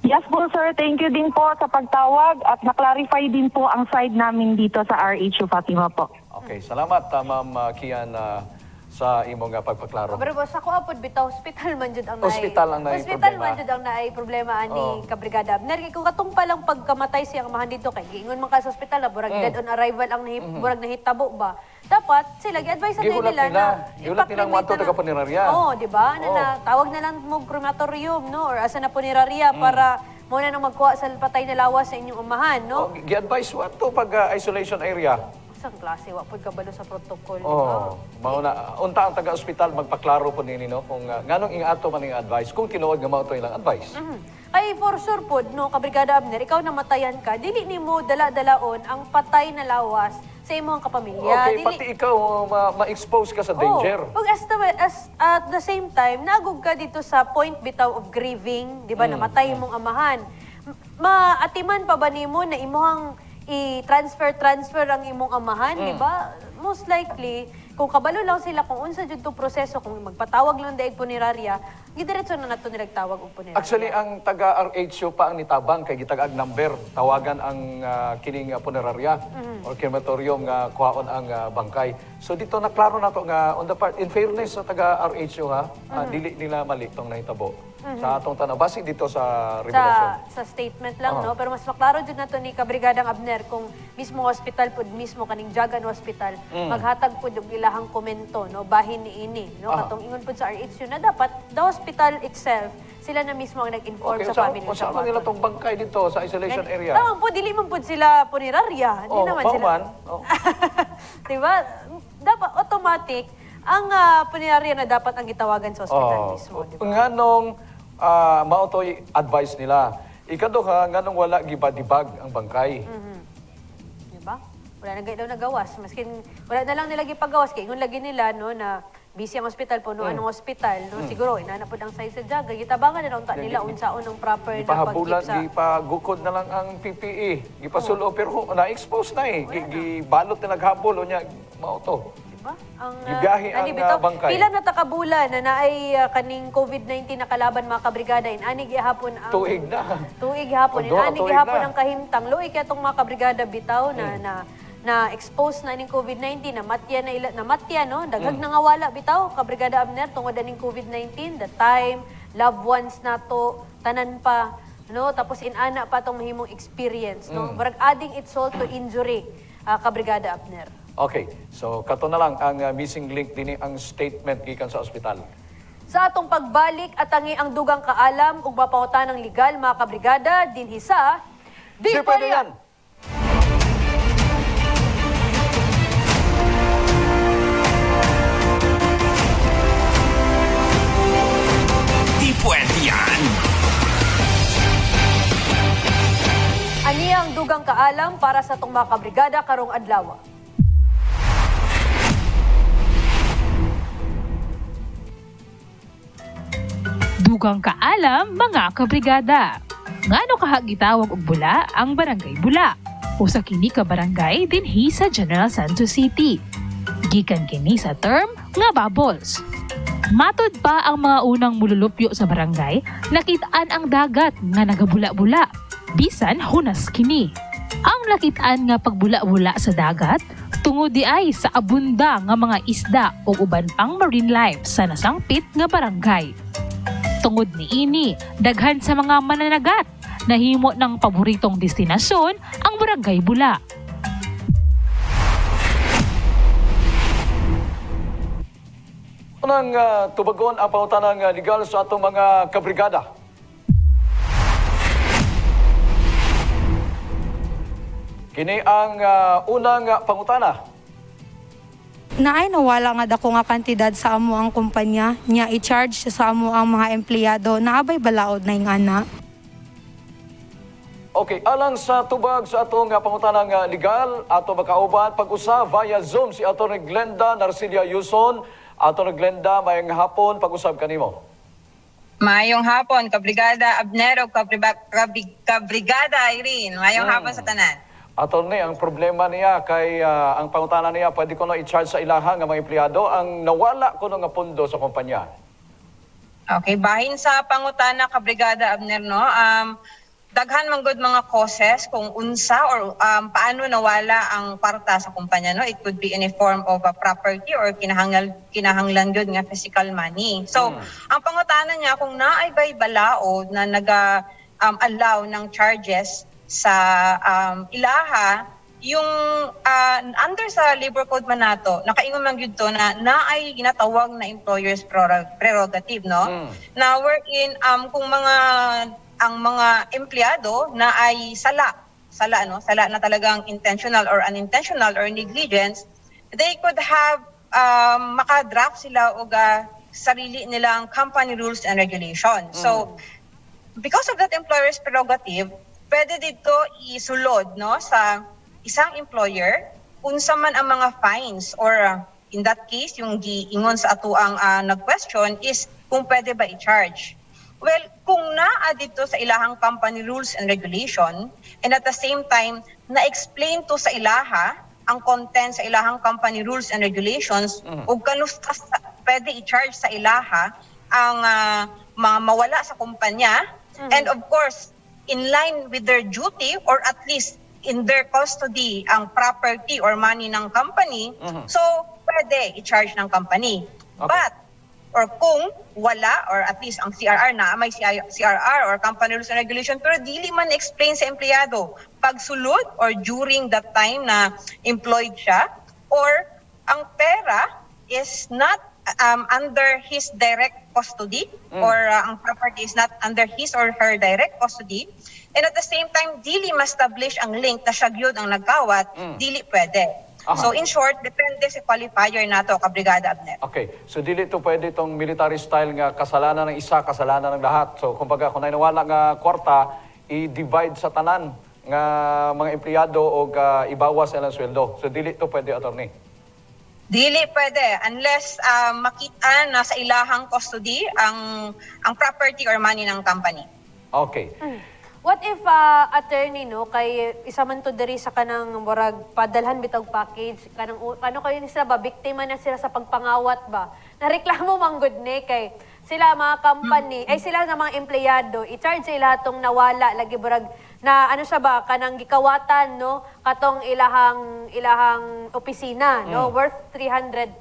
Yes po, sir. Thank you din po sa pagtawag at na-clarify din po ang side namin dito sa RHU Fatima po. Okay, salamat, Ma'am Kian, sa imong pagpaklaro. Pero boss, ako apod bitaw, hospital man jud ang Hospital ang naay Hospital problema. man jud ang naay problema ani Kabrigada Abner. Kay kung katong pa lang pagkamatay siyang mahan dito kay giingon man ka sa hospital na burag dead on arrival ang burag nahitabo ba. Dapat sila gi-advise na Gihulat nila nila. na Gihulat nilang ipakremate mato na- taga punerarya. Oo, di ba? Na tawag na lang mo crematorium, no? Or asa na punerarya para mo na nang magkuha sa patay na lawas sa inyong amahan, no? Gi-advise what to pag-isolation area. Isang klase, wapod kabalo sa protocol, di ba? Oh, mauna unta ang taga-ospital magpaklaro po nini no kung nganong ingato man ang advice kung tinuod nga mao to ilang advice. Ay, for sure po, no, Kabrigada Abner, ikaw namatayan ka, dili ni mo dala-dalaon ang patay na lawas sa imong kapamilya. Okay, pati ikaw ma-expose ka sa danger. Oh, at the same time, nagug ka dito sa point bitaw of grieving, di ba, namatay imong amahan. Maatiman pa ba nimo na imuhang i-transfer ang imong amahan, di ba? Most likely, kung kabalo lang sila kung unsa jud to proseso, kung magpatawag lang daig punerarya, gidiretso na nato nilag tawag og punerarya. Actually, ang taga-RHU pa ang nitabang kay gitag-ag number, tawagan ang kining punerarya or crematorium nga kuhaon ang bangkay. So dito na klaro nato nga on the part in fairness sa taga-RHU dili nila mali tong nahitabo. Sa atong tanong base dito sa revelasyon. sa statement lang, no? Pero mas maklaro dyan nato ni Kabrigadang Abner kung mismo hospital po, mismo kaning Jagan Hospital, maghatag po yung ilahang komento, no? Bahin ni ini, no? Katong ingon po sa RHU na dapat the hospital itself, sila na mismo ang nag-inform Okay, sa family. kung saan nila tong bangkay dito sa isolation area? Tama po, dili man po sila punerarya. Di naman sila. man. Oh. Diba? Dapat automatic ang punerarya na dapat ang gitawagan sa hospital mismo. Diba? Nganong mao to'y advice nila. Ikaduha, nganong wala gibadibag ang bangkay. Diba? Wala na daw nagawas. Maskin wala na lang nila gipagawas kay ingon lagi nila no na busy ang hospital puno anong hospital no siguro inanapod ang size sa jaga gitabangan na unta nila unsaon ang proper na Ipahabulan, pag-keep sa gipagukod na lang ang PPE. Gipasulo, pero na-expose na eh. Gibalot na naghabol, o niya, mao to. diba? Ang Gibiyahe ang, bitaw, bangkay. pila na takabulan na naay kaning COVID-19 na kalaban mga kabrigada inani gihapon ang Tuig na. Tuig hapon. Tuig Inani gihapon na. ang kahimtang. Luoy kaya itong mga kabrigada bitaw na expose na ning COVID-19 na matya no daghag na nga wala bitaw kabrigada Abner tungod ning COVID-19 the time loved ones nato tanan pa no tapos inana pa tong mahimong experience no barag adding insult to injury kabrigada Abner. Okay, so kato na lang ang missing link din ang statement gikan sa ospital. Sa atong pagbalik atangi ang dugang kaalam ug mapahutanang legal mga kabrigada dinhi sa Di pwede yan! Di pwede yan! Ani ang dugang kaalam para sa atong mga kabrigada karong adlaw. Dugang kaalam mga kabrigada. Ngano kaha gitawag og bula ang Barangay Bula? Usa kini ka barangay dinhi sa General Santos City. Gikan kini sa term nga bubbles. Matod pa ang mga unang mululupyo sa barangay, nakitaan ang dagat nga nagabula-bula. Bisan hunas kini. Ang nakitaan nga pagbula-bula sa dagat tungod di ay sa abunda nga mga isda o uban pang marine life sa nasangpit nga barangay. Tungod ni ini, daghan sa mga mananagat nahimo ng paboritong destinasyon ang Barangay Bula. Unang tubagon ang pangutanang legal sa atong mga kabrigada. Kini ang unang pangutana. Naay nawala nga dako nga kantidad sa amo ang kumpanya nya i-charge sa amo ang mga empleyado naabay balaod na yung ana. Okay, alang sa tubag sa atong pangutanang legal, ato makauban pag-usa via Zoom si Atty. Glenda Narcilia Yuson. Atty. Glenda, mayong hapon, pag-usab kanimo. Mayong hapon, Kabrigada Abner o Kabrigada Irene. Mayong hapon sa tanan. Attorney, ang problema niya kay ang pangutana niya pwede ko na i-charge sa ilaha nga mga empleyado ang nawala ko nga pondo sa kumpanya. Okay, bahin sa pangutana Kabrigada Abner no. Daghan man gud mga causes kung unsa or paano nawala ang kwarta sa kumpanya no. It could be in a form of a property or kinahanglan gud nga physical money. So, ang pangutana niya kung naay bay balaod na allow ng charges sa ilaha, yung under sa labor code man nato, nakaingon man gyud to na naay ginatawag na employer's prerogative no. Na wherein kung ang mga empleyado na ay sala na talagang intentional or unintentional or negligence, they could have maka-draft sila og sarili nilang company rules and regulations. So because of that employer's prerogative, pwede dito isulod no sa isang employer unsa man ang mga fines or in that case yung giingon sa ato ang nag-question is kung pwede ba i-charge. Well, kung naa dito sa ilahang company rules and regulation and at the same time na-explain to sa ilaha ang content sa ilahang company rules and regulations ug kanusta pwede i-charge sa ilaha ang mga mawala sa kumpanya and of course in line with their duty or at least in their custody ang property or money ng company, so pwede i-charge ng company. Okay. But, or kung wala, or at least ang CRR na, may CRR or Company Rules and Regulation, pero dili man explain sa empleyado pagsulod or during that time na employed siya, or ang pera is not under his direct custody or ang property is not under his or her direct custody and at the same time dili ma-establish ang link na siya gyud ang nagkawat, dili pwede. So in short, depende sa qualifier nato Kabrigada Abner. Okay, so dili to pwede itong military style nga kasalanan ng isa, kasalanan ng lahat. So kumbaga kung nawala nga kwarta, i-divide sa tanan nga mga empleyado o ibawas ang sweldo. So dili to pwede, attorney. Dili pwede unless makita na sa ilahang custody ang property or money ng company. Okay. What if attorney no kay isa man to diri sa kanang murag padalhan bitag package kanang ano kayo ni sila ba biktima na sila sa pagpangawat ba? Nareklamo man gud ni kay sila mga company ay sila nga mga empleyado i-charge sila tong nawala lagi murag na ano siya ba kanang gikawatan no katong ilahang opisina no worth 300,000.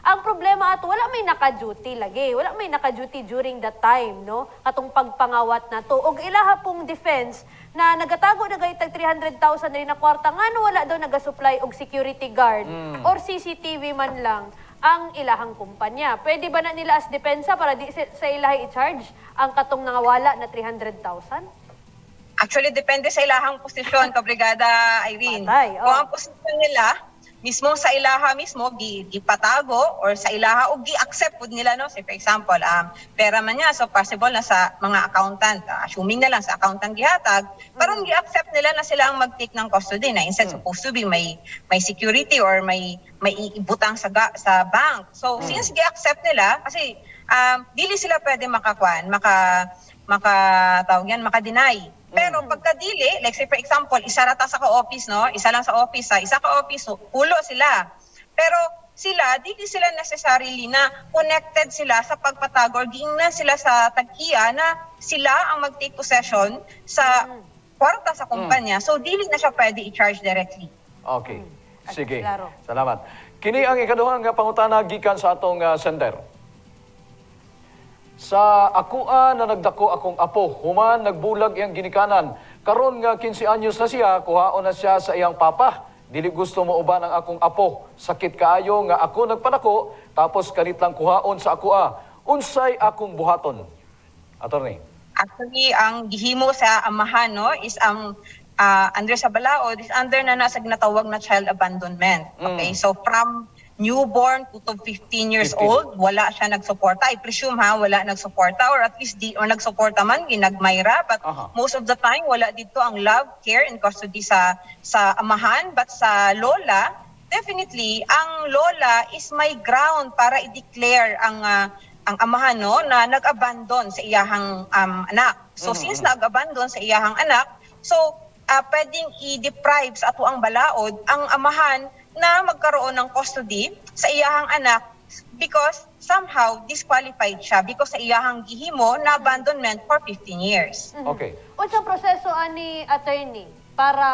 Ang problema ato wala may naka-duty lagi. Wala may naka-duty during that time no katong pagpangawat na to. Og ilaha pong defense na nagatago na gaytag 300,000 rin na kwarta ngano wala daw nagasupply og security guard or CCTV man lang ang ilahang kumpanya. Pwede ba na nila as depensa para di sa ilaha i-charge ang katong nangawala na 300,000? Actually, depende sa ilahang posisyon, Kabrigada Irene. Patay, Kung ang posisyon nila, mismo sa ilaha mismo, gipatago or sa ilaha o gi-accept po nila, no? Say, for example, pera man niya, so possible na sa mga accountant, assuming na lang sa accountant gihatag, parang gi-accept nila na sila ang mag-take ng custody na instead supposed to be may security or may ibutang sa bank. So, since gi-accept nila, kasi dili sila pwede maka-deny. Pero pagka dili, like say for example, isa rata sa ka-office, no? Isa lang sa office, sa isa ka-office, pulo sila. Pero sila, dili sila necessarily na connected sila sa pagpatag or giingnan sila sa tag-iya na sila ang mag-take possession sa kwarta sa kumpanya. So, dili na siya pwede i-charge directly. Okay. Sige. Klaro. Salamat. Kini ang ikaduhang pangutana gikan sa atong sender. Sa akua na nagdako akong apo, human nagbulag iyang ginikanan. Karon nga 15 anyos na siya, kuhaon na siya sa iyang papa. Dili gusto mo uban ang akong apo. Sakit kaayo nga ako nagpadako, tapos kanit lang kuhaon sa akua. Unsay akong buhaton? Attorney. Actually, ang gihimo sa amahan, no, is ang under sa balaod is under na nasa ginatawag na child abandonment. Okay, so from newborn to 15 years 15. old, wala siya nagsuporta. I presume wala nagsuporta or at least or nagsuporta man, ginagmayra. But most of the time, wala dito ang love, care, and custody sa amahan. But sa lola, definitely, ang lola is my ground para i-declare ang amahan, no, na nag-abandon sa iyahang anak. So since nag-abandon sa iyahang anak, so pwedeng i-deprive sa ato ang balaod ang amahan na magkaroon ng custody sa iyahang anak because somehow disqualified siya because sa iyahang gihimo na abandonment for 15 years. Okay. Unsang proseso ani attorney para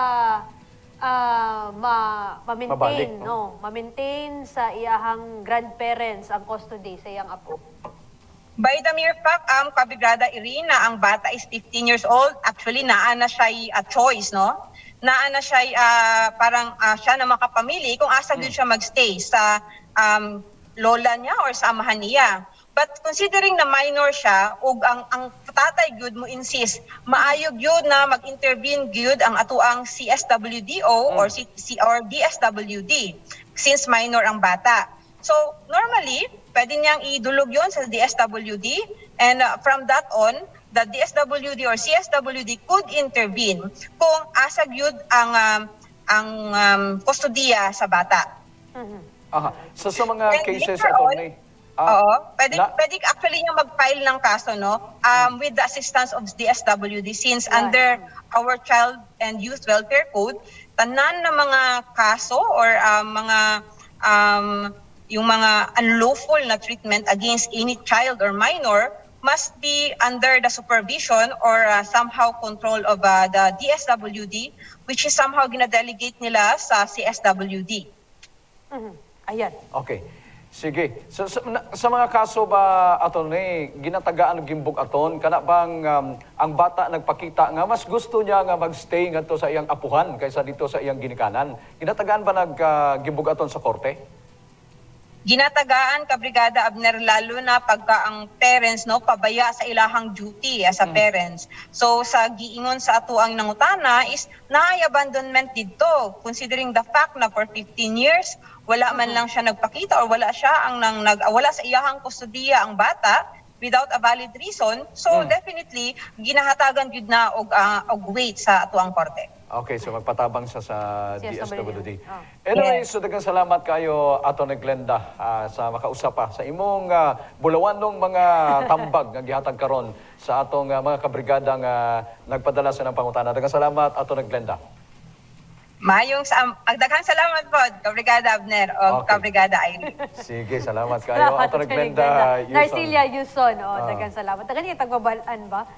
Mabalik, ma-maintain, no? ma-maintain sa iyahang grandparents ang custody sa iyang apo? By the mere fact, Kabrigada Irina, ang bata is 15 years old. Actually, naana siya a choice, no? Naana siya parang siya na makapamili kung asa gyud siya magstay sa lola niya or sa amahan niya. But considering na minor siya, ug ang tatay gyud mo insist, maayo gyud na mag-intervene gyud ang atuang CSWDO or DSWD since minor ang bata. So normally, pwede niyang idulog yon sa DSWD and from that on, the DSWD or CSWD could intervene kung asa gyud ang kustodiya sa bata. Aha. So sa mga And cases, later on, attorney, pwede actually niya mag-file ng kaso, no, with the assistance of DSWD since under our Child and Youth Welfare Code, tanan na mga kaso or yung mga unlawful na treatment against any child or minor must be under the supervision or somehow control of the DSWD, which is somehow gina-delegate nila sa CSWD. Ayan. okay. Sige. Sa mga kaso ba, attorney, ginatagaan ng gimbog aton, kana bang ang bata nagpakita nga mas gusto niya nga magstay ngadto sa iyang apuhan kaysa dito sa iyang ginikanan? Ginatagaan ba gimbog aton sa korte? Ginatagaan, Kabrigada Abner, lalo na pagka ang parents, no, pabaya sa ilahang duty as a parents. So sa giingon sa ato ang nangutana is naay abandonment dito, considering the fact na for 15 years wala man lang siya nagpakita or wala siya wala sa iyahang kustodiya ang bata without a valid reason. So definitely ginahatagan gyud na og weight sa ato ang korte. Okay, so magpatabang siya sa DSWD. Oh. Anyway, so daghang salamat kayo, Atty. Glenda, sa makausap sa imong bulawan ng mga tambag nga gihatag karon sa atong mga kabrigada nga nagpadala sa ng pangutana. Daghang salamat, Atty. Glenda. Mayong daghang salamat po, Kabrigada Abner o Kabrigada Irene. Sige, salamat kayo, Atty. Glenda Yuson. Narcilia Yuson, daghang salamat. Daghang niya tagbabalaan ba?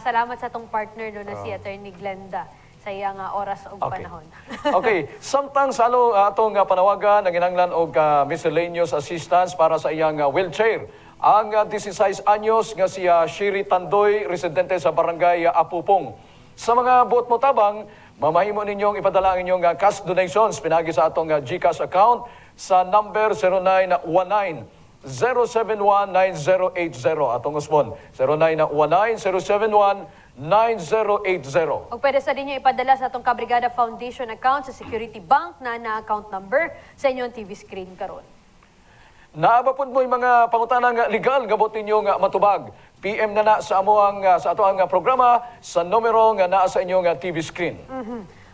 Salamat sa tong partner no, na si Attorney Glenda sa iyang oras o panahon. Okay, samtang sa atong panawagan, nanginanglan og miscellaneous assistance para sa iyang wheelchair. Ang 16 anyos nga siya Shiri Tandoy, residente sa barangay Apupong. Sa mga buot mo tabang, mamahimo ninyong ipadala ang inyong cash donations pinagi sa atong GCash account sa number 0919-071-9080. Atong usbon, 0919-071-9080. O pwede sa ninyo ipadala sa atong Kabrigada Foundation account sa Security Bank na account number sa inyong TV screen karon. Naabapod mo yung mga pangutanang legal gabot ninyo nga matubag. PM na sa ato ang programa sa numero nga naa sa inyong TV screen.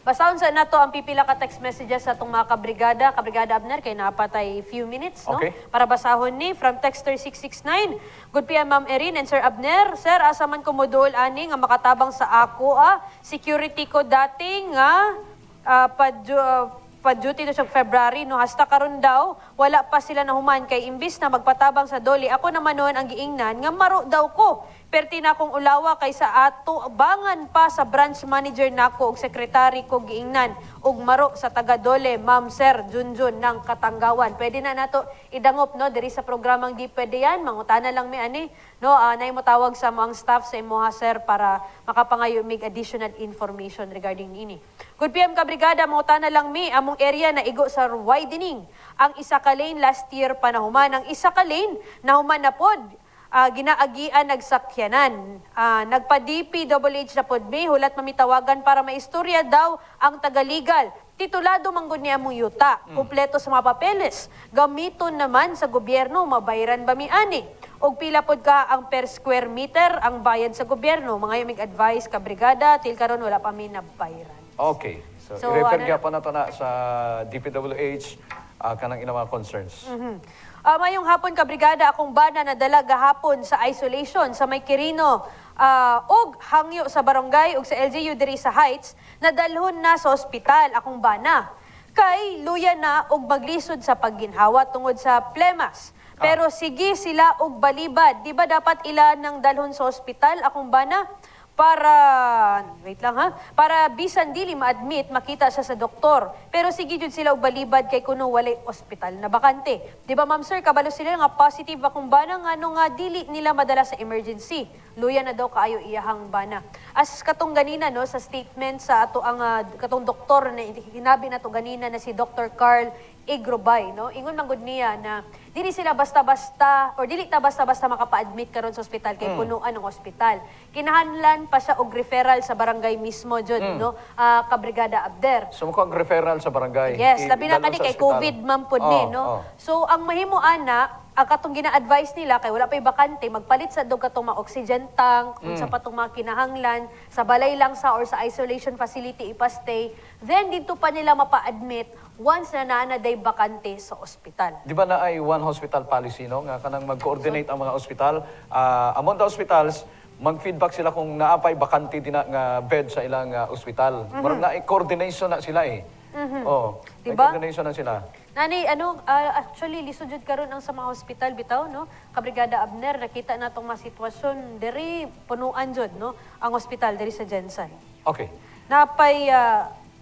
Basahon sa nato ang pipila ka text messages sa itong mga kabrigada Abner, kay napatay few minutes, no? Okay. Para basahon ni, from Texter 669, Good PM Ma'am Erin and Sir Abner, Sir, asa man kumudol ani nga makatabang sa ako, security ko dating nga, pa-duty to sa February, no, hasta karon daw, wala pa sila nahuman kay imbis na magpatabang sa doli. Ako naman noon ang giingnan, nga maro daw ko. Perti na akong ulawa kay sa ato, bangan pa sa branch manager nako ug sekretary ko giingnan, ug maro sa taga-dole, Ma'am Sir Junjun ng Katanggawan. Pwede na nato idangop, no, diri sa programang Di Pwede Yan, mangutana lang mi ani, no, nay mo tawag sa mga staff sa imuha, Sir, para makapangayo mig additional information regarding ini. Good PM Kabrigada, mangutana lang mi, among area na igo sa widening. Ang isa ka lane last year pa nahuman, ang isa ka lane nahuman na pod. Ginaagian nagsakyanan. Nagpa-DPWH na pod mi, hulat mamitawagan para maistorya daw ang taga-legal. Titulado manggod niya mong yuta, kumpleto sa mga papeles. Gamiton naman sa gobyerno, mabayaran ba mi ani? Og pila pod ka ang per square meter ang bayad sa gobyerno. Mga yung advice ka brigada, til karon wala pa mi nabayaran. Okay. So i-refer gyapon nato na sa DPWH kanang ilang mga concerns. Mayong hapon ka brigada, akong bana na dala gahapon sa isolation sa May Quirino og hangyo sa barangay ug sa LGU diri sa Heights, nadalhon na sa ospital akong bana. Kay luya na og maglisod sa pagginhawa tungod sa plemas. Pero sige sila og balibad, di ba dapat ila nang dalhon sa ospital akong bana? Para, wait lang ha, para bisan dili ma-admit, makita siya sa doktor. Pero sige jud sila og balibad kay kuno walay ospital na bakante. Di ba, Ma'am Sir, kabalo sila nga positive akong bana nga ano nga dili nila madala sa emergency. Luya na daw kaayo iyahang bana. As katong ganina, no, sa statement sa ato ang katong doktor na hinabi na to ganina na si Dr. Carl Igrobay, no? Ingon man gud niya na dili sila basta-basta or dili ta basta-basta makapa-admit karon sa ospital kay punuan ang ospital. Kinahanglan pa siya og referral sa barangay mismo jud, no? Kabrigada Abder. So mo ang referral sa barangay. Yes, labi na idalon kani sa kay ospital. COVID man pod ni, no? So ang mahimo ana, ang katong gina-advise nila kay wala pay bakante, magpalit sa dog katong mga oxygen tank, unsa pa tong mga kinahanglan, sa balay lang sa or sa isolation facility ipastay, then dito pa nila mapa-admit once na naanaday bakante sa ospital. Di ba na ay one hospital policy, no? Nga kanang mag-coordinate ang mga ospital. Among the hospitals, mag-feedback sila kung naapay bakante din na nga bed sa ilang ospital. Murag na coordination na sila eh. Oh, may Diba? coordination na sila. Nani, actually, lisod jud karon ang sa mga hospital bitaw, no? Kabrigada Abner, nakita na tong mga sitwasyon, diri punuan jud, no? Ang hospital diri sa Jensen. Okay. Napay,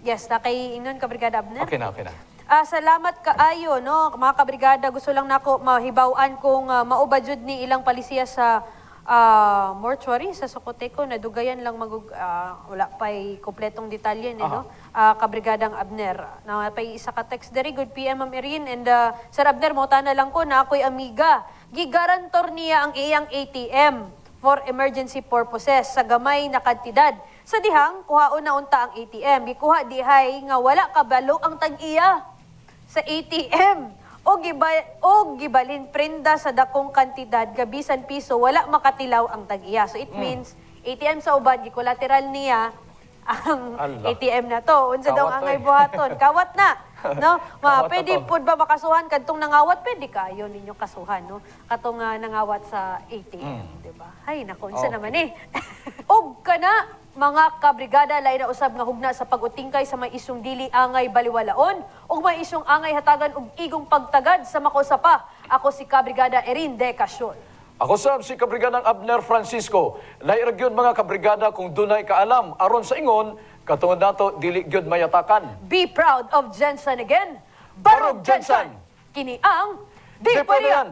yes, nakay inon Kabrigada Abner. Okay na, okay na. Salamat kaayo, no? Mga kabrigada, gusto lang nako mahibaw-an kung mauba jud ni ilang palisiya sa mortuary sa Socoteco, nadugayan lang wala pa'y kompletong detalye, no? Kabrigadang Abner. Na pa'y isa ka text dari, Good PM Ma'am Erin, and Sir Abner, mautana lang ko na ako'y amiga. Gigarantor niya ang iyang ATM for emergency purposes sa gamay na kantidad. Sa dihang, kuhaon na unta ang ATM. Gikuha dihay nga wala kabalo ang tag-iya sa ATM. O gibalin prenda sa dakong kantidad, gabisan piso, wala makatilaw ang tag-iya. So it means, ATM sa uban, collateral niya ang ATM na to. Unsa daw ang angay buhaton? Kawat na. No? Pwede po ba makasuhan? Kadtong nangawat, pwede kayo ninyo kasuhan. No? Katong nangawat sa ATM. Diba? Ay, naku, unsa naman eh. Og ka na, mga kabrigada, lain na usab nga hugna sa pag-utingkay sa may isyong dili angay baliwalaon o may isyong angay hatagan og igong pagtagad sa makusapa. Ako si Kabrigada Erin de Casyon. Ako sab si Kabrigadang Abner Francisco. Lairag yun mga kabrigada kung dunay kaalam aron sa ingon, katungod nato dili gyud mayatakan. Be proud of Jensen again. Barog Jensen! Kini ang Di Pwede Yan!